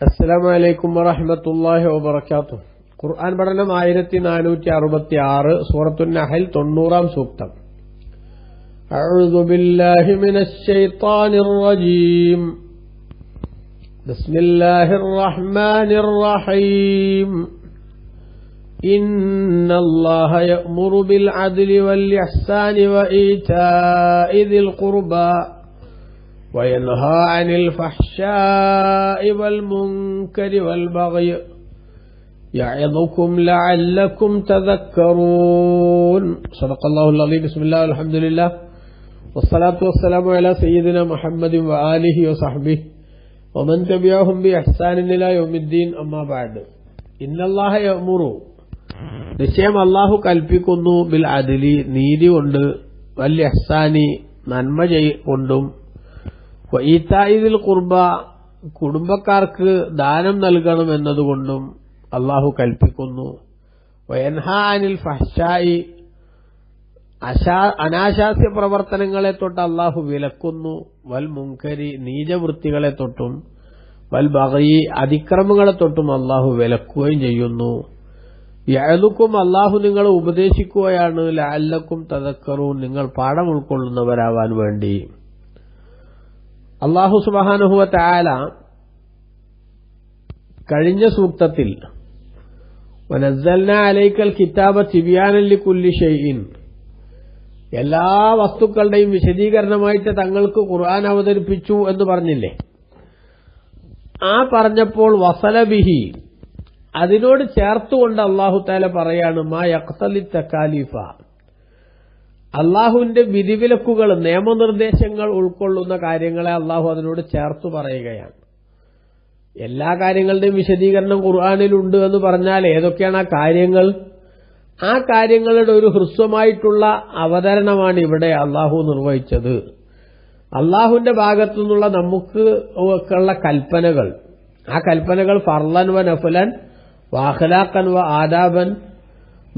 അസ്സലാമു അലൈക്കും വറഹ്മത്തുള്ളാഹി വബറകാതുഹു. ഖുർആൻ പഠനം 1466 സൂറത്തുൻ നഹൽ 90-ാം സൂക്തം. അഊദു ബില്ലാഹി മിനശ് ശൈത്വാനിർ റജീം. ബിസ്മില്ലാഹിർ റഹ്മാനിർ റഹീം. ഇന്നല്ലാഹ യഅ്മുറു ബിൽ അദ്ലി വൽ ഇഹ്സാനി വഇതാഇ ദിൽ ഖുർബാ وينهى عن الفحشاء والمنكر والبغي يعظكم لعلكم تذكرون. صدق الله العظيم. بسم الله والحمد لله والصلاة والسلام على سيدنا محمد وآله وصحبه ومن تبعهم بإحسان إلى يوم الدين. أما بعد. إن الله يأمر, നിശ്ചയം അല്ലാഹു കൽപ്പിക്കുന്നു, ബിൽ അദ്ലി, നീതി കൊണ്ട്, വൽ ഇഹ്സാനി, നന്മ കൊണ്ടും, വഈതാഇദിൽ ഖുർബ, കുടുംബക്കാർക്ക് ദാനം നൽകണം എന്നതുകൊണ്ടും അല്ലാഹു കൽപ്പിക്കുന്നു. വയൻഹാ അനിൽ ഫഹ്ശായി, അനാശാസ്യ പ്രവർത്തനങ്ങളെ തൊട്ട് അല്ലാഹു വിലക്കുന്നു. വൽ മുൻകരി, നീചവൃത്തികളെ തൊട്ടും, വൽ ബഗയി, അതിക്രമങ്ങളെ തൊട്ടും അല്ലാഹു വിലക്കുകയും ചെയ്യുന്നു. യഅദുക്കും, അല്ലാഹു നിങ്ങളെ ഉപദേശിക്കുകയാണ്. ലഅല്ലക്കും തദക്കറൂൻ, നിങ്ങൾ പാഠം ഉൾക്കൊള്ളുന്നവരാവാൻ വേണ്ടി. അല്ലാഹു സുബ്ഹാനഹു വ തആല കഴിഞ്ഞ സൂക്തത്തിൽ വനസ്സൽനാ അലൈക്കൽ കിതാബ തിബ്യാനൻ ലികുല്ലി ഷൈഇൻ, എല്ലാ വസ്തുക്കളുടെയും വിശദീകരണമായിട്ട് തങ്ങൾക്ക് ഖുർആൻ അവതരിപ്പിച്ചു എന്ന് പറഞ്ഞില്ലേ? ആ പറഞ്ഞപ്പോൾ വസല ബിഹി, അതിനോട് ചേർത്തുകൊണ്ട് അല്ലാഹു തആല പറയാണ്, മാ യഖ്തലി തകാലിഫ, അള്ളാഹുവിന്റെ വിധിവിലക്കുകൾ, നിയമനിർദ്ദേശങ്ങൾ ഉൾക്കൊള്ളുന്ന കാര്യങ്ങളെ അള്ളാഹു അതിനോട് ചേർത്തു പറയുകയാണ്. എല്ലാ കാര്യങ്ങളുടെയും വിശദീകരണം ഖുർആനിലുണ്ട് എന്ന് പറഞ്ഞാൽ ഏതൊക്കെയാണ് ആ കാര്യങ്ങൾ? ആ കാര്യങ്ങളുടെ ഒരു ഹ്രസ്വമായിട്ടുള്ള അവതരണമാണ് ഇവിടെ അള്ളാഹു നിർവഹിച്ചത്. അള്ളാഹുവിന്റെ ഭാഗത്തു നിന്നുള്ള നമുക്ക് ഉള്ള കൽപ്പനകൾ, ആ കൽപ്പനകൾ ഫർളൻ വ നഫ്ലൻ വ അഖ്ലാഖൻ വ ആദാബൻ,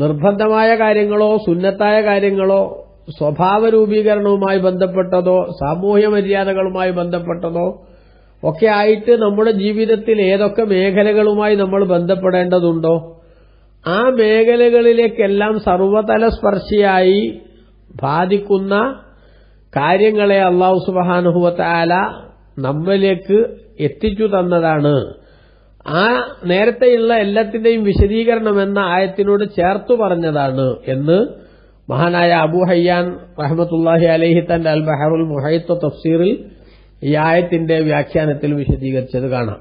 നിർബന്ധമായ കാര്യങ്ങളോ സുന്നത്തായ കാര്യങ്ങളോ സ്വഭാവ രൂപീകരണവുമായി ബന്ധപ്പെട്ടതോ സാമൂഹ്യ മര്യാദകളുമായി ബന്ധപ്പെട്ടതോ ഒക്കെ ആയിട്ട് നമ്മുടെ ജീവിതത്തിൽ ഏതൊക്കെ മേഖലകളുമായി നമ്മൾ ബന്ധപ്പെടേണ്ടതുണ്ടോ ആ മേഖലകളിലേക്കെല്ലാം സർവതല സ്പർശിയായി ബാധിക്കുന്ന കാര്യങ്ങളെ അല്ലാഹു സുബ്ഹാനഹു വ തആല നമ്മിലേക്ക് എത്തിച്ചു തന്നതാണ്. ആ നേരത്തെയുള്ള എല്ലാത്തിന്റെയും വിശദീകരണം എന്ന ആയത്തിനോട് ചേർത്തു പറഞ്ഞതാണ് എന്ന് മഹാനായ അബൂ ഹയ്യാൻ റഹ്മത്തുള്ളാഹി അലൈഹി തന്റെ അൽ ബഹറുൽ മുഹൈത്ത് തഫ്സീറിൽ ഈ ആയത്തിന്റെ വ്യാഖ്യാനത്തിൽ വിശദീകരിച്ചത് കാണാം.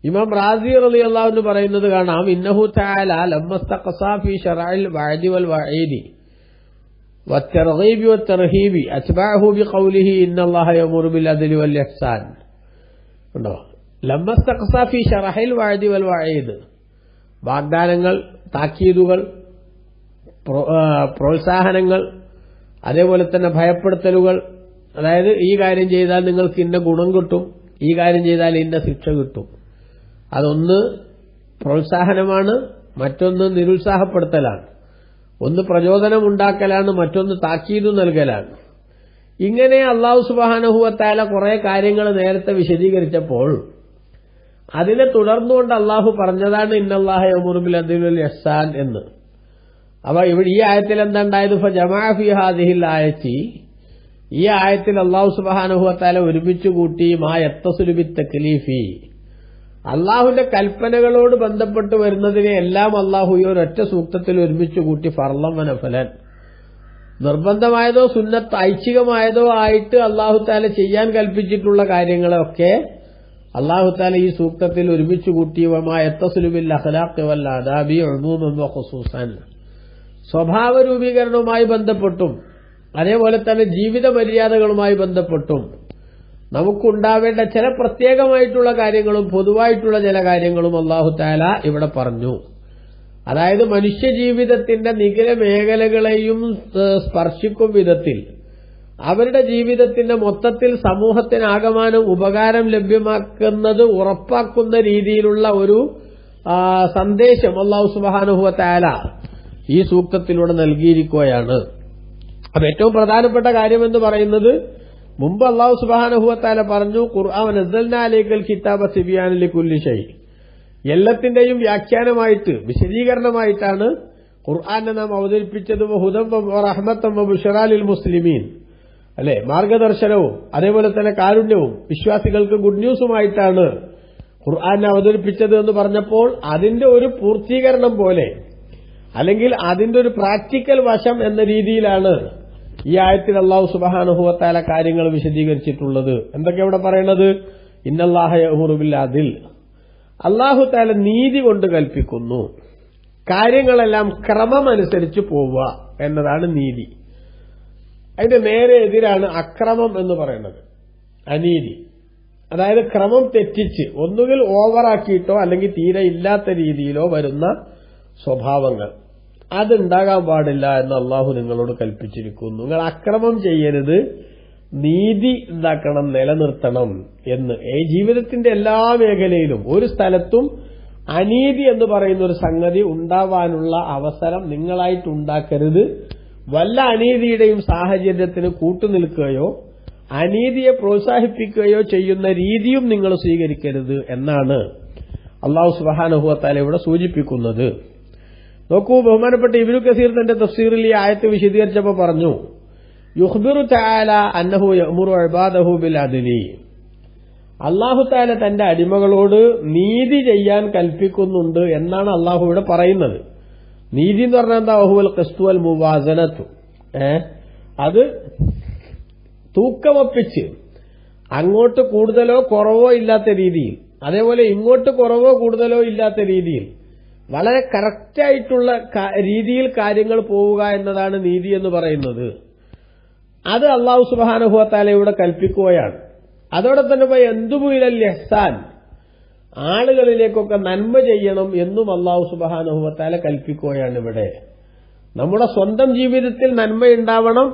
ഇമാം റാസി റളിയല്ലാഹു അൻഹു പറയുന്നത് കാണാം, ഇന്നഹു തആല ലമ്മസ്തഖസാ ഫീ ശറഇൽ വഅദി വൽ വഈദി വത്തർഗീബി വത്തർഹീബി അത്ബഅഹു ബിഖൗലിഹി ഇന്നല്ലാഹ യഅ്മുറു ബിൽ അദ്ലി വൽ ഇഹ്സാൻ. ഉണ്ടോ? ലമ്മസ്തഖസാ ഫീ ശറഇൽ വഅദി വൽ വഈദ്, വാഗ്ദാനങ്ങൾ, താക്കീതുകൾ, പ്രോത്സാഹനങ്ങൾ, അതേപോലെ തന്നെ ഭയപ്പെടുത്തലുകൾ. അതായത് ഈ കാര്യം ചെയ്താൽ നിങ്ങൾക്ക് ഇന്ന ഗുണം കിട്ടും, ഈ കാര്യം ചെയ്താൽ ഇന്ന ശിക്ഷ കിട്ടും. അതൊന്ന് പ്രോത്സാഹനമാണ്, മറ്റൊന്ന് നിരുത്സാഹപ്പെടുത്തലാണ്. ഒന്ന് പ്രചോദനമുണ്ടാക്കലാണ്, മറ്റൊന്ന് താക്കീതു നൽകലാണ്. ഇങ്ങനെ അല്ലാഹു സുബ്ഹാനഹു വ തആല കുറെ കാര്യങ്ങൾ നേരത്തെ വിശദീകരിച്ചപ്പോൾ അതിനെ തുടർന്നുകൊണ്ട് അല്ലാഹു പറഞ്ഞതാണ് ഇന്നല്ലാഹ യഅ്മുറു ബിൽ അദ്ലി വൽ ഇഹ്സാൻ എന്ന്. അപ്പൊ ഇവിടെ ഈ ആയത്തിൽ എന്താ ഉണ്ടായത്? ഫജമഅ ഫീ ഹാദിഹിൽ ആയത്തി, ഈ ആയത്തിൽ അല്ലാഹു സുബ്ഹാനഹു വ തആല ഒരുമിച്ച് കൂട്ടി മാ യത്തസിലു ബിത് തക്ലീഫി, അല്ലാഹുവിന്റെ കൽപ്പനകളോട് ബന്ധപ്പെട്ട് വരുന്നതിനെ എല്ലാം അല്ലാഹു ഈ ഒരൊറ്റ സൂക്തത്തിൽ ഒരുമിച്ച് കൂട്ടി. ഫർളൻ വ നഫ്ലൻ, നിർബന്ധമായതോ സുന്നത്ത് ഐച്ഛികമായതോ ആയിട്ട് അല്ലാഹു തആല ചെയ്യാൻ കൽപ്പിച്ചിട്ടുള്ള കാര്യങ്ങളൊക്കെ അല്ലാഹു തആല ഈ സൂക്തത്തിൽ ഒരുമിച്ച് കൂട്ടി. വമാ യത്തസിലു ബിൽ അഖ്ലാഖി വൽ ആദാബി ഉമൂമൻ വ ഖുസൂസൻ, സ്വഭാവ രൂപീകരണവുമായി ബന്ധപ്പെട്ടും അതേപോലെ തന്നെ ജീവിത മര്യാദകളുമായി ബന്ധപ്പെട്ടും നമുക്കുണ്ടാവേണ്ട ചില പ്രത്യേകമായിട്ടുള്ള കാര്യങ്ങളും പൊതുവായിട്ടുള്ള ചില കാര്യങ്ങളും അല്ലാഹു തആല ഇവിടെ പറഞ്ഞു. അതായത് മനുഷ്യ ജീവിതത്തിന്റെ നിഖില മേഖലകളെയും സ്പർശിക്കും വിധത്തിൽ അവരുടെ ജീവിതത്തിന്റെ മൊത്തത്തിൽ സമൂഹത്തിനാകമാനം ഉപകാരം ലഭ്യമാക്കുന്നത് ഉറപ്പാക്കുന്ന രീതിയിലുള്ള ഒരു സന്ദേശം അല്ലാഹു സുബ്ഹാനഹു വ തആല ഈ സൂക്തത്തിലൂടെ നൽകിയിരിക്കുകയാണ്. അപ്പൊ ഏറ്റവും പ്രധാനപ്പെട്ട കാര്യമെന്ന് പറയുന്നത് മുമ്പ് അല്ലാഹു സുബ്ഹാനഹു വ തആല പറഞ്ഞു ഖുർആൻ നസ്സൽനാ അലൈക്കൽ കിതാബ തിബിയാനൻ ലികുല്ലി ഷൈ, എല്ലാത്തിന്റെയും വ്യാഖ്യാനമായിട്ട് വിശദീകരണമായിട്ടാണ് ഖുർആനെ നാം അവതരിപ്പിച്ചത്. ഹുദൻ വ റഹ്മത്തൻ വ ബുശ്റാ ലിൽ മുസ്ലിമീൻ, അല്ലെ, മാർഗദർശനവും അതേപോലെ തന്നെ കാരുണ്യവും വിശ്വാസികൾക്ക് ഗുഡ് ന്യൂസുമായിട്ടാണ് ഖുർആനെ അവതരിപ്പിച്ചത് എന്ന് പറഞ്ഞപ്പോൾ അതിന്റെ ഒരു പൂർത്തീകരണം പോലെ, അല്ലെങ്കിൽ അതിന്റെ ഒരു പ്രാക്ടിക്കൽ വശം എന്ന രീതിയിലാണ് ഈ ആയത്തിൽ അല്ലാഹു സുബ്ഹാനഹു വ തആല കാര്യങ്ങൾ വിശദീകരിച്ചിട്ടുള്ളത്. എന്തൊക്കെ ഇവിടെ പറയുന്നത്? ഇന്നല്ലാഹ യഅ്മുറു ബിൽ അദ്ൽ, അല്ലാഹു തആല നീതി കൊണ്ട് കൽപ്പിക്കുന്നു, കാര്യങ്ങളെല്ലാം ക്രമമനുസരിച്ച് പോവുക എന്നതാണ് നീതി. അതിന്റെ നേരെ എതിരാണ് അക്രമം എന്ന് പറയുന്നത്, അനീതി. അതായത് ക്രമം തെറ്റിച്ച് ഒന്നുകിൽ ഓവറാക്കിയിട്ടോ അല്ലെങ്കിൽ തീരെ ഇല്ലാത്ത രീതിയിലോ വരുന്ന സ്വഭാവങ്ങൾ, അതുണ്ടാകാൻ പാടില്ല എന്ന് അള്ളാഹു നിങ്ങളോട് കൽപ്പിച്ചിരിക്കുന്നു. നിങ്ങൾ അക്രമം ചെയ്യരുത്, നീതി ഉണ്ടാക്കണം, നിലനിർത്തണം എന്ന്. ഈ ജീവിതത്തിന്റെ എല്ലാ മേഖലയിലും ഒരു സ്ഥലത്തും അനീതി എന്ന് പറയുന്ന ഒരു സംഗതി ഉണ്ടാവാനുള്ള അവസരം നിങ്ങളായിട്ടുണ്ടാക്കരുത്. വല്ല അനീതിയുടെയും സാഹചര്യത്തിന് കൂട്ടുനിൽക്കുകയോ അനീതിയെ പ്രോത്സാഹിപ്പിക്കുകയോ ചെയ്യുന്ന രീതിയും നിങ്ങൾ സ്വീകരിക്കരുത് എന്നാണ് അല്ലാഹു സുബ്ഹാനഹു വ തആല ഇവിടെ സൂചിപ്പിക്കുന്നത്. നോക്കൂ, ബഹുമാനപ്പെട്ട ഇബ്നു കസീർ തന്റെ തഫ്സീറിൽ ഈ ആയത്ത് വിശദീകരിച്ചപ്പോൾ പറഞ്ഞു, യുഖ്ബിറു തആല അന്നഹു യഅ്മുറു ഇബാദഹു ബിൽ അദ്ലി, അല്ലാഹു തആല തന്റെ അടിമകളോട് നീതി ചെയ്യാൻ കൽപ്പിക്കുന്നുണ്ട് എന്നാണ് അല്ലാഹു ഇവിടെ പറയുന്നത്. നീതി എന്ന് പറഞ്ഞാൽ എന്താ? വഹുവൽ ഖിസ്തു വൽ മുവാസനത്തു, അത് തൂക്കമൊപ്പിച്ച് അങ്ങോട്ട് കൂടുതലോ കുറവോ ഇല്ലാത്ത രീതിയിൽ, അതേപോലെ ഇങ്ങോട്ട് കുറവോ കൂടുതലോ ഇല്ലാത്ത രീതിയിൽ വളരെ കറക്റ്റായിട്ടുള്ള രീതിയിൽ കാര്യങ്ങൾ പോവുക എന്നതാണ് നീതി എന്ന് പറയുന്നത്. അത് അല്ലാഹു സുബ്ഹാനഹു വ തആല ഇവിടെ കൽപ്പിക്കുകയാണ്. അതോടെ തന്നെ യൻദുബുൽ ഇഹ്സാൻ, ആളുകളിലേക്കൊക്കെ നന്മ ചെയ്യണം എന്നും അല്ലാഹു സുബ്ഹാനഹു വ തആല കൽപ്പിക്കുകയാണ് ഇവിടെ. നമ്മുടെ സ്വന്തം ജീവിതത്തിൽ നന്മയുണ്ടാവണം,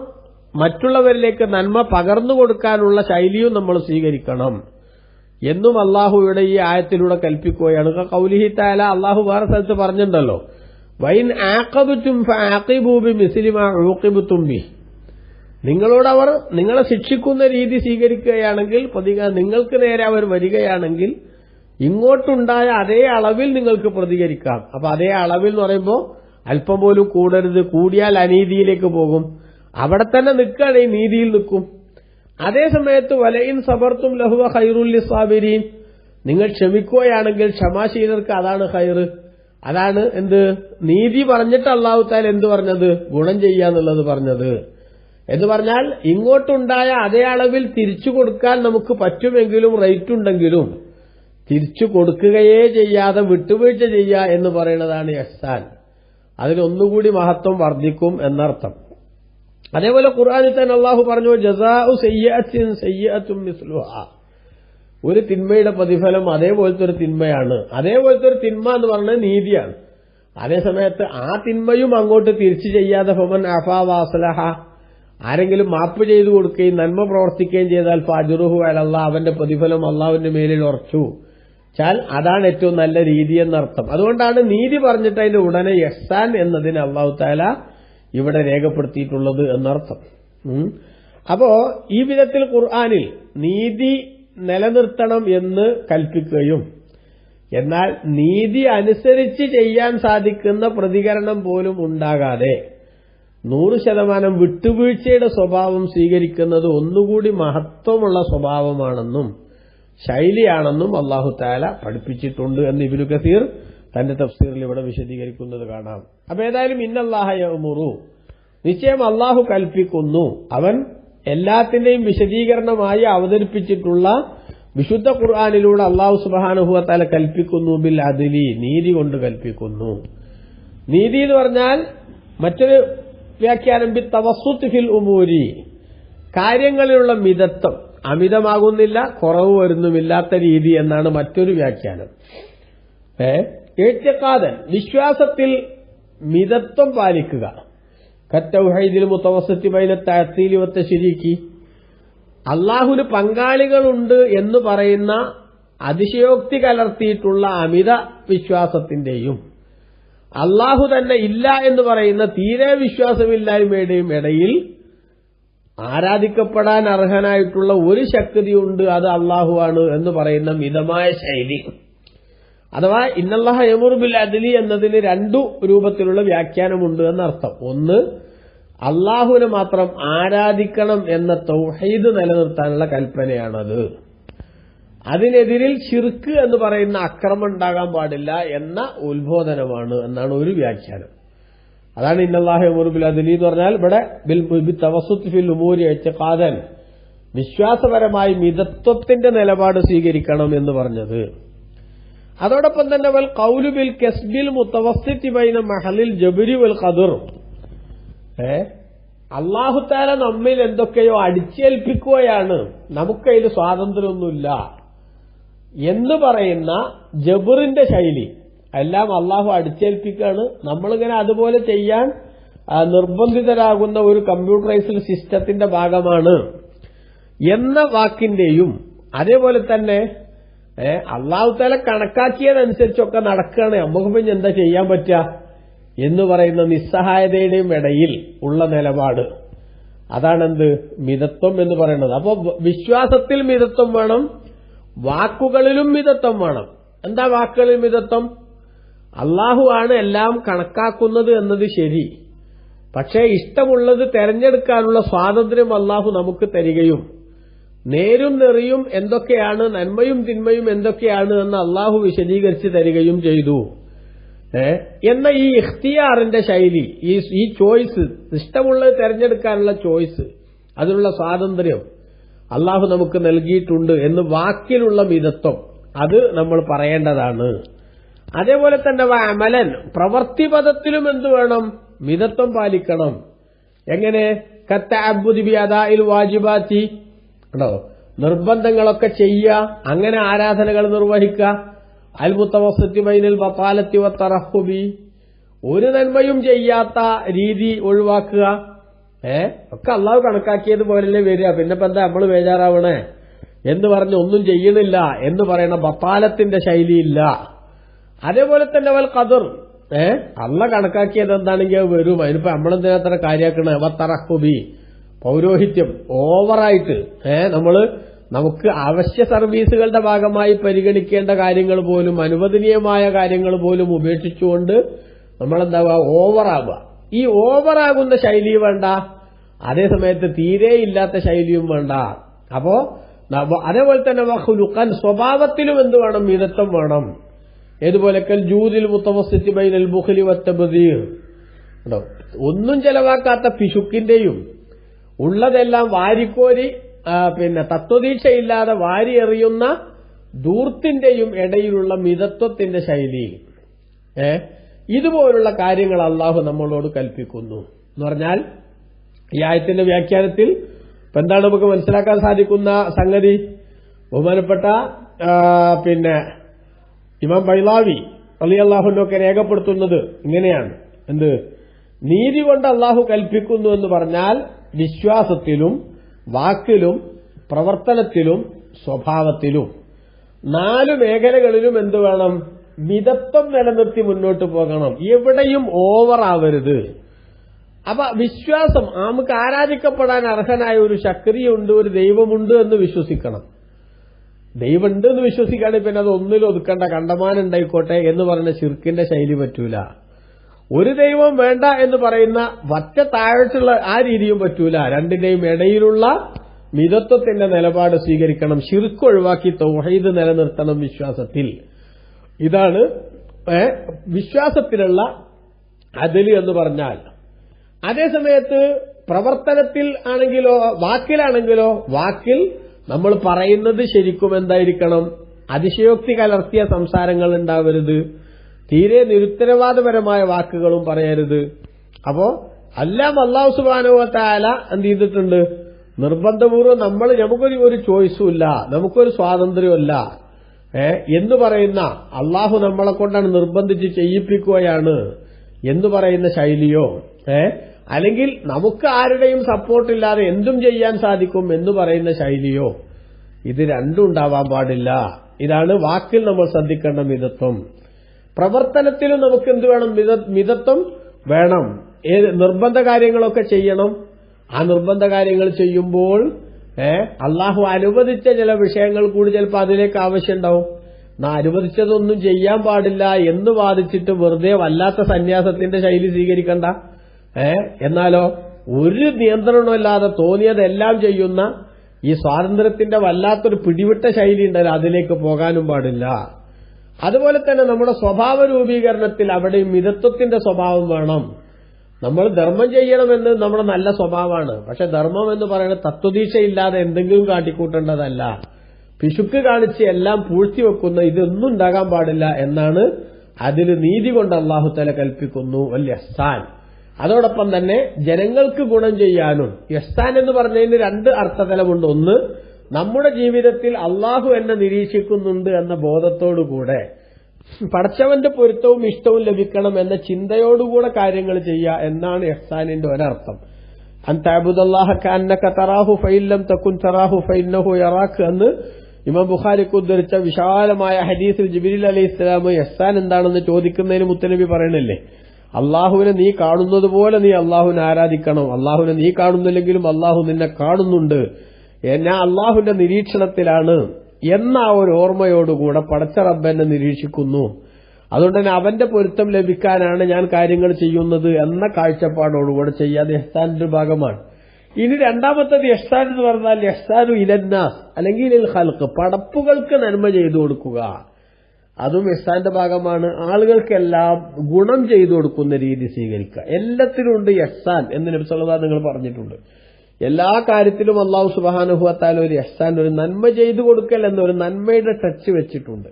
മറ്റുള്ളവരിലേക്ക് നന്മ പകർന്നു കൊടുക്കാനുള്ള ശൈലിയും നമ്മൾ സ്വീകരിക്കണം എന്നും അല്ലാഹു ഇവിടെ ഈ ആയത്തിലൂടെ കൽപ്പിക്കുകയാണ്. ഖൗലിഹി തആല, അല്ലാഹു വേറെ സ്ഥലത്ത് പറഞ്ഞിട്ടുണ്ടല്ലോ, വൈൻ ആഖബതും ഫആഖിബൂ ബിമിസ്ലി മാ ഉഖിബതും ബിഹി, നിങ്ങളോട് അവർ നിങ്ങളെ ശിക്ഷിക്കുന്ന രീതി സ്വീകരിക്കുകയാണെങ്കിൽ, നിങ്ങൾക്ക് നേരെ അവർ വരികയാണെങ്കിൽ ഇങ്ങോട്ടുണ്ടായ അതേ അളവിൽ നിങ്ങൾക്ക് പ്രതികരിക്കാം. അപ്പൊ അതേ അളവിൽ എന്ന് പറയുമ്പോൾ അല്പം പോലും കൂടരുത്, കൂടിയാൽ അനീതിയിലേക്ക് പോകും. അവിടെ തന്നെ നിൽക്കുകയാണെങ്കിൽ നീതിയിൽ നിൽക്കും. അതേ സമയത്ത് വലയിൻ സബർത്തും ലഹുവ ഖൈറുൽ ലിസ്സാബിരീൻ, നിങ്ങൾ ക്ഷമിക്കുകയാണെങ്കിൽ ക്ഷമാശീലർക്ക് അതാണ് ഖൈറ്. അതാണ് എന്ത്? നീതി പറഞ്ഞിട്ട് അല്ലാഹു തആല എന്ത് പറഞ്ഞത്? ഗുണം ചെയ്യാന്നുള്ളത് പറഞ്ഞത്. എന്ന് പറഞ്ഞാൽ ഇങ്ങോട്ടുണ്ടായ അതേ അളവിൽ തിരിച്ചു കൊടുക്കാൻ നമുക്ക് പറ്റുമെങ്കിലും റേറ്റ് ഉണ്ടെങ്കിലും തിരിച്ചു കൊടുക്കുകയേ ചെയ്യാതെ വിട്ടുവീഴ്ച ചെയ്യുക എന്ന് പറയുന്നതാണ് ഇഹ്സാൻ. അതിനൊന്നുകൂടി മഹത്വം വർദ്ധിക്കും എന്നർത്ഥം. അതേപോലെ ഖുർആനിൽ തന്നെ അല്ലാഹു പറഞ്ഞു, ജസാഉ സയ്യിഅത്തിൻ സയ്യിഅത്തും മിസ്ലുഹാ, ഒരു തിന്മയുടെ പ്രതിഫലം അതേപോലത്തെ ഒരു തിന്മയാണ്. അതേപോലത്തെ ഒരു തിന്മ എന്ന് പറഞ്ഞാൽ നീതിയാണ്. അതേസമയത്ത് ആ തിന്മയും അങ്ങോട്ട് തിരിച്ചു ചെയ്യാതെ ഫമൻ അഫാ വഅസ്ലഹ, ആരെങ്കിലും മാപ്പ് ചെയ്തു കൊടുക്കുകയും നന്മ പ്രവർത്തിക്കുകയും ചെയ്താൽ ഫഅജ്റുഹു അലല്ലാഹ്, അവന്റെ പ്രതിഫലം അള്ളാഹുവിന്റെ മേലിൽ ഉറച്ചു ചാൽ അതാണ് ഏറ്റവും നല്ല രീതി എന്നർത്ഥം. അതുകൊണ്ടാണ് നീതി പറഞ്ഞിട്ട് അതിന്റെ ഉടനെ ഇഹ്സാൻ എന്നതിന് അല്ലാഹു തആല ഇവിടെ രേഖപ്പെടുത്തിയിട്ടുള്ളത് എന്നർത്ഥം. അപ്പോ ഈ വിധത്തിൽ ഖുർആനിൽ നീതി നിലനിർത്തണം എന്ന് കൽപ്പിക്കുകയും എന്നാൽ നീതി അനുസരിച്ച് ചെയ്യാൻ സാധിക്കുന്ന പ്രതികരണം പോലും ഉണ്ടാകാതെ 100% വിട്ടുവീഴ്ചയുടെ സ്വഭാവം സ്വീകരിക്കുന്നത് ഒന്നുകൂടി മഹത്വമുള്ള സ്വഭാവമാണെന്നും ശൈലിയാണെന്നും അല്ലാഹു തആല പഠിപ്പിച്ചിട്ടുണ്ട് എന്ന് ഇബ്നു കസീർ തന്റെ തഫ്സീറിൽ ഇവിടെ വിശദീകരിക്കുന്നത് കാണാം. അപ്പൊ ഏതായാലും ഇന്നല്ലാഹ യഅ്മുറു, നിശ്ചയം അല്ലാഹു കൽപ്പിക്കുന്നു, അവൻ എല്ലാത്തിന്റെയും വിശദീകരണമായി അവതരിപ്പിച്ചിട്ടുള്ള വിശുദ്ധ ഖുർആനിലൂടെ അല്ലാഹു സുബ്ഹാനഹു വ തആല കൽപ്പിക്കുന്നു ബിൽ അദ്ലി, നീതി കൊണ്ട് കൽപ്പിക്കുന്നു. നീതി എന്ന് പറഞ്ഞാൽ മറ്റൊരു വ്യാഖ്യാനം ബി തവസ്സുത്ത് ഫിൽ ഉമൂരി, കാര്യങ്ങളിലുള്ള മിതത്വം, അമിതമാകുന്നില്ല കുറവ് വരുന്നുമില്ലാത്ത രീതി എന്നാണ് മറ്റൊരു വ്യാഖ്യാനം. ഇഅ്തിഖാദൻ, വിശ്വാസത്തിൽ മിതത്വം പാലിക്കുക. കത്തൗഹീദിൽ മുതവസ്സിതി ബൈന തഅത്തീലി വത്തശ്രീകി, അല്ലാഹുവിന് പങ്കാളികളുണ്ട് എന്ന് പറയുന്ന അതിശയോക്തി കലർത്തിയിട്ടുള്ള അമിത വിശ്വാസത്തിന്റെയും അല്ലാഹു തന്നെ ഇല്ല എന്ന് പറയുന്ന തീരെ വിശ്വാസമില്ലായ്മയുടെയും ഇടയിൽ ആരാധിക്കപ്പെടാൻ അർഹനായിട്ടുള്ള ഒരു ശക്തിയുണ്ട്, അത് അള്ളാഹുവാണ് എന്ന് പറയുന്ന മിതമായ ശൈലി. അഥവാ ഇന്നല്ലാഹ യഅ്മുറു ബിൽ അദ്ലി എന്നതിന് രണ്ടു രൂപത്തിലുള്ള വ്യാഖ്യാനമുണ്ട് എന്നർത്ഥം. ഒന്ന്, അള്ളാഹുവിനെ മാത്രം ആരാധിക്കണം എന്ന തൗഹീദ് നിലനിർത്താനുള്ള കൽപ്പനയാണത്. അതിനെതിരിൽ ശിർക്ക് എന്ന് പറയുന്ന അക്രമം ഉണ്ടാകാൻ പാടില്ല എന്ന ഉത്ബോധനമാണ് എന്നാണ് ഒരു വ്യാഖ്യാനം. അതാണ് ഇന്നല്ലാഹ യഅ്മുറു ബിൽ അദ്ലി എന്ന് പറഞ്ഞാൽ ഇവിടെ ബിൽ തവസ്സുത്ത് ഫിൽ ഉമൂരി ഇഅ്തിഖാദൻ, വിശ്വാസപരമായി മിതത്വത്തിന്റെ നിലപാട് സ്വീകരിക്കണം എന്ന് പറഞ്ഞത്. അതോടൊപ്പം തന്നെ വൽ ഖൗലു ബിൽ കസ്ബിൽ മുതവസ്സിതി ബൈന മഹലിൽ ജബ്രി വൽ ഖദർ, അല്ലാഹു തആല നമ്മിൽ എന്തൊക്കെയോ അടിച്ചേൽപ്പിക്കുകയാണ്, നമുക്കതിൽ സ്വാതന്ത്ര്യമൊന്നുമില്ല എന്ന് പറയുന്ന ജബറിന്റെ ശൈലി. എല്ലാം അള്ളാഹു അടിച്ചേൽപ്പിക്കുകയാണ്, നമ്മളിങ്ങനെ അതുപോലെ ചെയ്യാൻ നിർബന്ധിതരാകുന്ന ഒരു കമ്പ്യൂട്ടറൈസ്ഡ് സിസ്റ്റത്തിന്റെ ഭാഗമാണ് എന്ന വാക്കിന്റെയും, അതേപോലെ തന്നെ അള്ളാഹു തആല കണക്കാക്കിയതനുസരിച്ചൊക്കെ നടക്കുകയാണ്, നമുക്ക് പിന്നെ എന്താ ചെയ്യാൻ പറ്റുക എന്ന് പറയുന്ന നിസ്സഹായതയുടെയും ഇടയിൽ ഉള്ള നിലപാട്, അതാണെന്ത് മിതത്വം എന്ന് പറയുന്നത്. അപ്പോ വിശ്വാസത്തിൽ മിതത്വം വേണം, വാക്കുകളിലും മിതത്വം വേണം. എന്താ വാക്കുകളിൽ മിതത്വം? അള്ളാഹു ആണ് എല്ലാം കണക്കാക്കുന്നത് എന്നത് ശരി, പക്ഷേ ഇഷ്ടമുള്ളത് തെരഞ്ഞെടുക്കാനുള്ള സ്വാതന്ത്ര്യം അള്ളാഹു നമുക്ക് തരികയും നേരും നെറിയും എന്തൊക്കെയാണ്, നന്മയും തിന്മയും എന്തൊക്കെയാണ് എന്ന് അള്ളാഹു വിശദീകരിച്ച് തരികയും ചെയ്തു എന്ന ഈ ഇഖ്തിയാറിന്റെ ശൈലി, ഈ ചോയ്സ്, ഇഷ്ടമുള്ളത് തെരഞ്ഞെടുക്കാനുള്ള ചോയ്സ്, അതിനുള്ള സ്വാതന്ത്ര്യം അള്ളാഹു നമുക്ക് നൽകിയിട്ടുണ്ട് എന്ന് വാക്കിലുള്ള മിതത്വം അത് നമ്മൾ പറയേണ്ടതാണ്. അതേപോലെ തന്നെ അമലൻ, പ്രവൃത്തിപദത്തിലും എന്ത് വേണം? മിതത്വം പാലിക്കണം. എങ്ങനെ? കത്തഅബ്ബുദി ബിഅദാഇൽ വാജിബാത്തി, ഉണ്ടോ, നിർബന്ധങ്ങളൊക്കെ ചെയ്യുക, അങ്ങനെ ആരാധനകൾ നിർവഹിക്കുക. അൽ മുതവസ്സിതി ബൈനൽ ബതാലത്തി വത്തറഹുബി, ഒരു നന്മയും ചെയ്യാത്ത രീതി ഒഴിവാക്കുക. ഒക്കെ അള്ളാഹു കണക്കാക്കിയതുപോലല്ലേ വരിക, പിന്നെ എന്താ നമ്മൾ ബേജാറാവണേ എന്ന് പറഞ്ഞ് ഒന്നും ചെയ്യണില്ല എന്ന് പറയുന്ന ബത്താലത്തിന്റെ ശൈലിയില്ല. അതേപോലെ തന്നെ വൽ ഖദർ, അള്ളാഹ് കണക്കാക്കിയത് എന്താണെങ്കിൽ അത് വരും, അതിനിപ്പോ നമ്മളെന്തിനത്ര കാര്യാക്കണേ? വത്തറഹുബി, പൗരോഹിത്യം ഓവറായിട്ട് നമുക്ക് അവശ്യ സർവീസുകളുടെ ഭാഗമായി പരിഗണിക്കേണ്ട കാര്യങ്ങൾ പോലും, അനുവദനീയമായ കാര്യങ്ങൾ പോലും ഉപേക്ഷിച്ചുകൊണ്ട് നമ്മളെന്താവുക? ഓവറാവുക. ഈ ഓവറാകുന്ന ശൈലി വേണ്ട, അതേസമയത്ത് തീരെയില്ലാത്ത ശൈലിയും വേണ്ട. അപ്പോ അതേപോലെ തന്നെ വഖുലുഖൻ, സ്വഭാവത്തിലും എന്ത് വേണം? മിതത്വം വേണം. ഏതുപോലെ കൽ ജൂദിൽ മുതവസ്സിതി ബൈനൽ ബുഖ്ലി വത്തബ്ദീർ, ഒന്നും ചെലവാക്കാത്ത പിശുക്കിന്റെയും ഉള്ളതെല്ലാം വാരിക്കോരി തത്വദീക്ഷയില്ലാതെ വാരി എറിയുന്ന ധൂർത്തിന്റെയും ഇടയിലുള്ള മിതത്വത്തിന്റെ ശൈലി. ഇതുപോലുള്ള കാര്യങ്ങൾ അള്ളാഹു നമ്മളോട് കൽപ്പിക്കുന്നു എന്ന് പറഞ്ഞാൽ, ഈ ആയത്തിന്റെ വ്യാഖ്യാനത്തിൽ ഇപ്പൊ എന്താണ് നമുക്ക് മനസ്സിലാക്കാൻ സാധിക്കുന്ന സംഗതി? ബഹുമാനപ്പെട്ട ഇമാം ബൈളാവി റളിയല്ലാഹു അൻഹു ഒക്കെ രേഖപ്പെടുത്തുന്നത് ഇങ്ങനെയാണ്. എന്ത്? നീതി കൊണ്ട് അള്ളാഹു കൽപ്പിക്കുന്നു എന്ന് പറഞ്ഞാൽ വിശ്വാസത്തിലും വാക്കിലും പ്രവർത്തനത്തിലും സ്വഭാവത്തിലും 4 മേഖലകളിലും എന്ത് വേണം? മിതത്വം നിലനിർത്തി മുന്നോട്ട് പോകണം, എവിടെയും ഓവറാവരുത്. അപ്പൊ വിശ്വാസം, നമുക്ക് ആരാധിക്കപ്പെടാൻ അർഹനായ ഒരു ശക്തിയുണ്ട്, ഒരു ദൈവമുണ്ട് എന്ന് വിശ്വസിക്കണം. ദൈവമുണ്ട് എന്ന് വിശ്വസിക്കുകയാണെങ്കിൽ പിന്നെ അത് ഒന്നിലും ഒതുക്കേണ്ട, കണ്ടമാനുണ്ടായിക്കോട്ടെ എന്ന് പറയുന്ന ശിർക്കിന്റെ ശൈലി പറ്റൂല. ഒരു ദൈവം വേണ്ട എന്ന് പറയുന്ന വറ്റ താഴത്തുള്ള ആ രീതിയും പറ്റൂല. രണ്ടിന്റെയും ഇടയിലുള്ള മിതത്വത്തിന്റെ നിലപാട് സ്വീകരിക്കണം. ശിർക്ക് ഒഴിവാക്കി തൗഹീദ് നിലനിർത്തണം വിശ്വാസത്തിൽ. ഇതാണ് വിശ്വാസത്തിലുള്ള അദല് എന്ന് പറഞ്ഞാൽ. അതേസമയത്ത് പ്രവർത്തനത്തിൽ ആണെങ്കിലോ വാക്കിലാണെങ്കിലോ, വാക്കിൽ നമ്മൾ പറയുന്നത് ശരിക്കും എന്തായിരിക്കണം? അതിശയോക്തി കലർത്തിയ സംസാരങ്ങൾ ഉണ്ടാവരുത്, തീരെ നിരുത്തരവാദപരമായ വാക്കുകളും പറയരുത്. അപ്പോ എല്ലാം അല്ലാഹു സുബ്ഹാനഹു വ തആല എന്ത് ചെയ്തിട്ടുണ്ട്? നിർബന്ധപൂർവ്വം നമുക്കൊരു ചോയ്സും ഇല്ല, നമുക്കൊരു സ്വാതന്ത്ര്യമല്ല എന്ന് പറയുന്ന, അള്ളാഹു നമ്മളെ കൊണ്ടാണ് നിർബന്ധിച്ച് ചെയ്യിപ്പിക്കുകയാണ് എന്ന് പറയുന്ന ശൈലിയോ, അല്ലെങ്കിൽ നമുക്ക് ആരുടെയും സപ്പോർട്ടില്ലാതെ എന്തും ചെയ്യാൻ സാധിക്കും എന്ന് പറയുന്ന ശൈലിയോ, ഇത് രണ്ടും ഉണ്ടാവാൻ പാടില്ല. ഇതാണ് വാക്കിൽ നമ്മൾ ശ്രദ്ധിക്കേണ്ട മിതത്വം. പ്രവർത്തനത്തിലും നമുക്ക് എന്ത് വേണം? മിതത്വം വേണം. നിർബന്ധ കാര്യങ്ങളൊക്കെ ചെയ്യണം, ആ നിർബന്ധ കാര്യങ്ങൾ ചെയ്യുമ്പോൾ അള്ളാഹു അനുവദിച്ച ചില വിഷയങ്ങൾ കൂടി ചിലപ്പോൾ അതിലേക്ക് ആവശ്യമുണ്ടാവും. അനുവദിച്ചതൊന്നും ചെയ്യാൻ പാടില്ല എന്ന് വാദിച്ചിട്ട് വെറുതെ വല്ലാത്ത സന്യാസത്തിന്റെ ശൈലി സ്വീകരിക്കണ്ട. എന്നാലോ ഒരു നിയന്ത്രണമില്ലാതെ തോന്നിയതെല്ലാം ചെയ്യുന്ന ഈ സ്വാതന്ത്ര്യത്തിന്റെ വല്ലാത്തൊരു പിടിവിട്ട ശൈലി ഉണ്ടല്ലോ, അതിലേക്ക് പോകാനും പാടില്ല. അതുപോലെ തന്നെ നമ്മുടെ സ്വഭാവ രൂപീകരണത്തിൽ അവിടെ മിതത്വത്തിന്റെ സ്വഭാവം വേണം. നമ്മൾ ധർമ്മം ചെയ്യണമെന്ന് നമ്മുടെ നല്ല സ്വഭാവമാണ്. പക്ഷെ ധർമ്മം എന്ന് പറയുന്നത് തത്വദീക്ഷയില്ലാതെ എന്തെങ്കിലും കാട്ടിക്കൂട്ടേണ്ടതല്ല. പിശുക്ക് കാണിച്ച് എല്ലാം പൂഴ്ത്തിവെക്കുന്ന ഇതൊന്നും ഉണ്ടാകാൻ പാടില്ല എന്നാണ് അതിൽ നീതി കൊണ്ട് അല്ലാഹു തആല കൽപ്പിക്കുന്നു. വൽ ഇഹ്സാൻ. അതോടൊപ്പം തന്നെ ജനങ്ങൾക്ക് ഗുണം ചെയ്യാനും. ഇഹ്സാൻ എന്ന് പറഞ്ഞതിന് രണ്ട് അർത്ഥതലമുണ്ട്. ഒന്ന്, നമ്മുടെ ജീവിതത്തിൽ അള്ളാഹു എന്നെ നിരീക്ഷിക്കുന്നുണ്ട് എന്ന ബോധത്തോടുകൂടെ പടച്ചവന്റെ പൊരുത്തവും ഇഷ്ടവും ലഭിക്കണം എന്ന ചിന്തയോടുകൂടെ കാര്യങ്ങൾ ചെയ്യുക എന്നാണ് ഇഹ്സാനിന്റെ ഒരർത്ഥം. അൻ തഅബുദല്ലാഹ കഅന്നക തറാഹു ഫഇൻ ലം തകുൻ തറാഹു ഫഇന്നഹു യറാക എന്ന് ഇമാം ബുഖാരിക്ക് ഉദ്ധരിച്ച വിശാലമായ ഹദീസിൽ ജിബ്രീൽ അലൈഹിസ്സലാം ഇഹ്സാൻ എന്താണെന്ന് ചോദിക്കുന്നതിന് മുത്തനബി പറയണില്ലേ, അള്ളാഹുവിനെ നീ കാണുന്നത് പോലെ നീ അള്ളാഹുവിനെ ആരാധിക്കണം. അള്ളാഹുവിനെ നീ കാണുന്നില്ലെങ്കിലും അള്ളാഹു നിന്നെ കാണുന്നുണ്ട്, ഞാൻ അള്ളാഹുവിന്റെ നിരീക്ഷണത്തിലാണ് എന്ന ആ ഒരു ഓർമ്മയോടുകൂടെ പടച്ച റബ്ബെന്നെ നിരീക്ഷിക്കുന്നു. അതുകൊണ്ട് തന്നെ അവന്റെ പൊരുത്തം ലഭിക്കാനാണ് ഞാൻ കാര്യങ്ങൾ ചെയ്യുന്നത് എന്ന കാഴ്ചപ്പാടോടുകൂടെ ചെയ്യാതെ ഇഹ്സാനിന്റെ ഭാഗമാണ്. ഇനി രണ്ടാമത്തത് ഇഹ്സാൻ എന്ന് പറഞ്ഞാൽ ഇഹ്സാനു ഇലന്നാസ് അല്ലെങ്കിൽ ഇൽ ഖൽഖ്, പടപ്പുകൾക്ക് നന്മ ചെയ്തു കൊടുക്കുക. അതും ഇഹ്സാന്റെ ഭാഗമാണ്. ആളുകൾക്കെല്ലാം ഗുണം ചെയ്തു കൊടുക്കുന്ന രീതി സ്വീകരിക്കുക. എല്ലാത്തിലും ഉണ്ട് ഇഹ്സാൻ എന്ന് നബി സല്ലല്ലാഹു അലൈഹി വസല്ലം നിങ്ങൾ പറഞ്ഞിട്ടുണ്ട്. എല്ലാ കാര്യത്തിലും അല്ലാഹു സുബ്ഹാനഹു വ തആല ഒരു ഇഹ്സാൻ, ഒരു നന്മ ചെയ്തു കൊടുക്കൽ എന്നൊരു നന്മയുടെ ടച്ച് വെച്ചിട്ടുണ്ട്.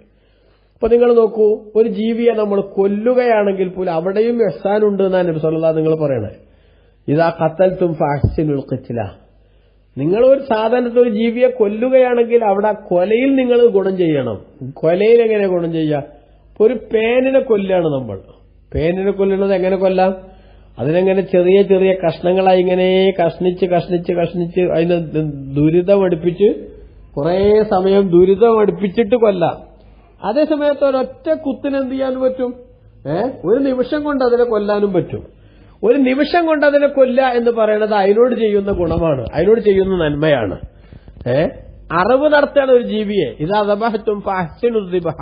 അപ്പൊ നിങ്ങൾ നോക്കൂ, ഒരു ജീവിയെ നമ്മൾ കൊല്ലുകയാണെങ്കിൽ പോലും അവിടെയും ഇഹ്സാൻ ഉണ്ട് എന്നാണ് നബി സല്ലല്ലാഹു അലൈഹി വസല്ലം നിങ്ങൾ പറയണേ. ഇദാ ഖതൽതും ഫഅഹ്സിനുൽ ഖിത്ല. നിങ്ങൾ ഒരു സാധാരണ ഒരു ജീവിയെ കൊല്ലുകയാണെങ്കിൽ അവിടെ കൊലയിൽ നിങ്ങൾ ഗുണം ചെയ്യണം. കൊലയിൽ എങ്ങനെ ഗുണം ചെയ്യുക? ഒരു പേനിനെ കൊല്ലാണ് നമ്മൾ. പേനിനെ കൊല്ലുന്നത് എങ്ങനെ കൊല്ലാം? അതിനെങ്ങനെ ചെറിയ ചെറിയ കഷ്ണങ്ങളായി ഇങ്ങനെ കഷ്ണിച്ച് കഷ്ണിച്ച് കഷ്ണിച്ച് അതിന് ദുരിതം അടുപ്പിച്ച് കുറെ സമയം ദുരിതം അടുപ്പിച്ചിട്ട് കൊല്ലാം. അതേസമയത്ത് ഒരൊറ്റ കുത്തിന് എന്ത് ചെയ്യാൻ പറ്റും? ഒരു നിമിഷം കൊണ്ട് അതിനെ കൊല്ലാനും പറ്റും. ഒരു നിമിഷം കൊണ്ട് അതിനെ കൊല്ല എന്ന് പറയുന്നത് അതിനോട് ചെയ്യുന്ന ഗുണമാണ്, അതിനോട് ചെയ്യുന്ന നന്മയാണ്. അറിവ് നടത്തുകയാണ് ഒരു ജീവിയെ. ഇതാ ദബഹ്തും ഫഅഹ്സിനുൽ ദിബ്ഹ.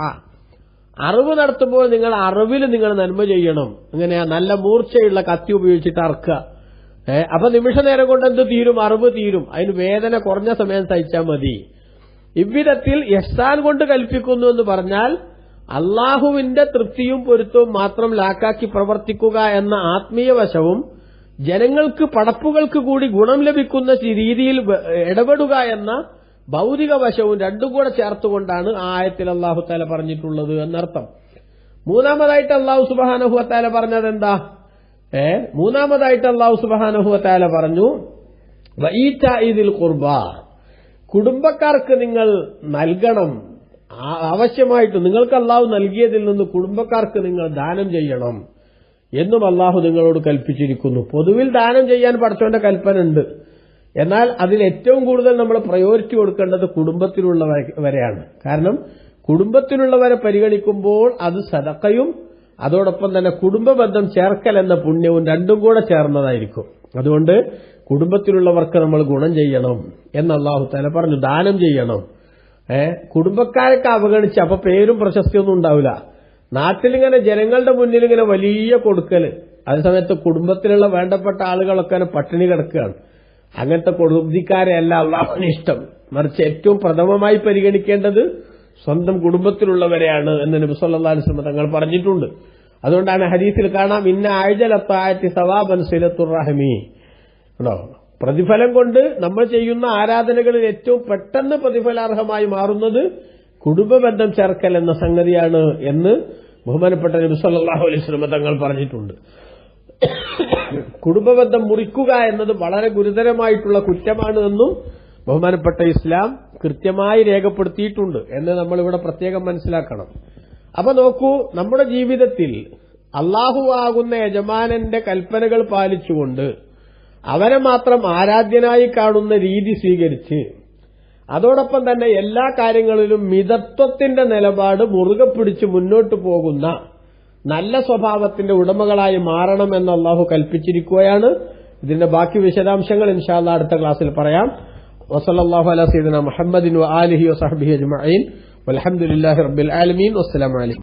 അറിവ് നടത്തുമ്പോൾ നിങ്ങൾ അറിവിൽ നിങ്ങൾ നന്മ ചെയ്യണം. ഇങ്ങനെയാ നല്ല മൂർച്ചയുള്ള കത്തി ഉപയോഗിച്ചിട്ട് അറക്കുക. അപ്പൊ നിമിഷ നേരം കൊണ്ട് എന്ത് തീരും? അറിവ് തീരും. അതിന് വേദന കുറഞ്ഞ സമയം സഹിച്ചാൽ മതി. ഇவ்விധത്തിൽ ഇഹ്സാൻ കൊണ്ട് കൽപ്പിക്കുന്നു എന്ന് പറഞ്ഞാൽ അള്ളാഹുവിന്റെ തൃപ്തിയും പൊരുത്തവും മാത്രം ലാക്കാക്കി പ്രവർത്തിക്കുക എന്ന ആത്മീയ വശവും ജനങ്ങൾക്ക് പടപ്പുകൾക്ക് കൂടി ഗുണം ലഭിക്കുന്ന രീതിയിൽ ഇടപെടുക എന്ന ഭൗതിക വശവും രണ്ടും കൂടെ ചേർത്തുകൊണ്ടാണ് ആ ആയത്തിൽ അല്ലാഹു തആല പറഞ്ഞിട്ടുള്ളത് എന്നർത്ഥം. മൂന്നാമതായിട്ട് അല്ലാഹു സുബ്ഹാനഹു വ തആല പറഞ്ഞത് എന്താ? മൂന്നാമതായിട്ട് അല്ലാഹു സുബ്ഹാനഹു വ തആല പറഞ്ഞു വഈതാഇദിൽ ഖുർബാ. കുടുംബക്കാർക്ക് നിങ്ങൾ നൽകണം. ആവശ്യമായിട്ട് നിങ്ങൾക്ക് അല്ലാഹു നൽകിയതിൽ നിന്ന് കുടുംബക്കാർക്ക് നിങ്ങൾ ദാനം ചെയ്യണം എന്നും അല്ലാഹു നിങ്ങളോട് കൽപ്പിച്ചിരിക്കുന്നു. പൊതുവിൽ ദാനം ചെയ്യാൻ പടച്ചവന്റെ കൽപ്പന ഉണ്ട്. എന്നാൽ അതിൽ ഏറ്റവും കൂടുതൽ നമ്മൾ പ്രയോറിറ്റി കൊടുക്കേണ്ടത് കുടുംബത്തിലുള്ളവരെയാണ്. കാരണം കുടുംബത്തിലുള്ളവരെ പരിഗണിക്കുമ്പോൾ അത് സദഖയും അതോടൊപ്പം തന്നെ കുടുംബ ബന്ധം ചേർക്കൽ എന്ന പുണ്യവും രണ്ടും കൂടെ ചേർന്നതായിരിക്കും. അതുകൊണ്ട് കുടുംബത്തിലുള്ളവർക്ക് നമ്മൾ ഗുണം ചെയ്യണം എന്ന് അല്ലാഹു തആല പറഞ്ഞു. ദാനം ചെയ്യണം. കുടുംബക്കാരൊക്കെ അവഗണിച്ച് അപ്പൊ പേരും പ്രശസ്തിയൊന്നും ഉണ്ടാവില്ല. നാട്ടിലിങ്ങനെ ജനങ്ങളുടെ മുന്നിൽ ഇങ്ങനെ വലിയ കൊടുക്കല്, അതേസമയത്ത് കുടുംബത്തിലുള്ള വേണ്ടപ്പെട്ട ആളുകളൊക്കെ പട്ടിണി കിടക്കുകയാണ്. അങ്ങനത്തെ കൊടുതിക്കാരെ അല്ല അള്ളാഹുവിന് ഇഷ്ടം. മറിച്ച് ഏറ്റവും പ്രഥമമായി പരിഗണിക്കേണ്ടത് സ്വന്തം കുടുംബത്തിലുള്ളവരെയാണ് എന്ന് നബി സല്ലല്ലാഹു അലൈഹി വസല്ലം തങ്ങൾ പറഞ്ഞിട്ടുണ്ട്. അതുകൊണ്ടാണ് ഹദീസിൽ കാണാം ഇന്ന അഅ്ജല തആഅത്തി സവാബൻ സിലത്തുർ റഹ്മി. പ്രതിഫലം കൊണ്ട് നമ്മൾ ചെയ്യുന്ന ആരാധനകളിൽ ഏറ്റവും പെട്ടെന്ന് പ്രതിഫലാർഹമായി മാറുന്നത് കുടുംബബന്ധം ചേർക്കൽ എന്ന സംഗതിയാണ് എന്ന് ബഹുമാനപ്പെട്ട നബി സല്ലല്ലാഹു അലൈഹി വസല്ലം തങ്ങൾ പറഞ്ഞിട്ടുണ്ട്. കുടുംബബന്ധം മുറിക്കുക എന്നത് വളരെ ഗുരുതരമായിട്ടുള്ള കുറ്റമാണ് എന്നും ബഹുമാനപ്പെട്ട ഇസ്ലാം കൃത്യമായി രേഖപ്പെടുത്തിയിട്ടുണ്ട് എന്ന് നമ്മളിവിടെ പ്രത്യേകം മനസ്സിലാക്കണം. അപ്പൊ നോക്കൂ, നമ്മുടെ ജീവിതത്തിൽ അല്ലാഹു ആകുന്ന യജമാനന്റെ കൽപ്പനകൾ പാലിച്ചുകൊണ്ട് അവനെ മാത്രം ആരാധ്യനായി കാണുന്ന രീതി സ്വീകരിച്ച് അതോടൊപ്പം തന്നെ എല്ലാ കാര്യങ്ങളിലും മിതത്വത്തിന്റെ നിലപാട് മുറുകെ പിടിച്ച് മുന്നോട്ടു പോകുന്ന നല്ല സ്വഭാവത്തിന്റെ ഉടമകളായി മാറണമെന്ന് അല്ലാഹു കൽപ്പിച്ചിരിക്കുകയാണ്. ഇതിന്റെ ബാക്കി വിശദാംശങ്ങൾ ഇൻഷാ അല്ലാഹ് അടുത്ത ക്ലാസ്സിൽ പറയാം. വസല്ലല്ലാഹു അലാ സയ്യിദിനാ മുഹമ്മദിൻ വആലിഹി വസഹ്ബിഹി അജ്മഈൻ വൽഹംദുലില്ലാഹി റബ്ബിൽ ആലമീൻ. വസ്സലാമു അലൈക്കും.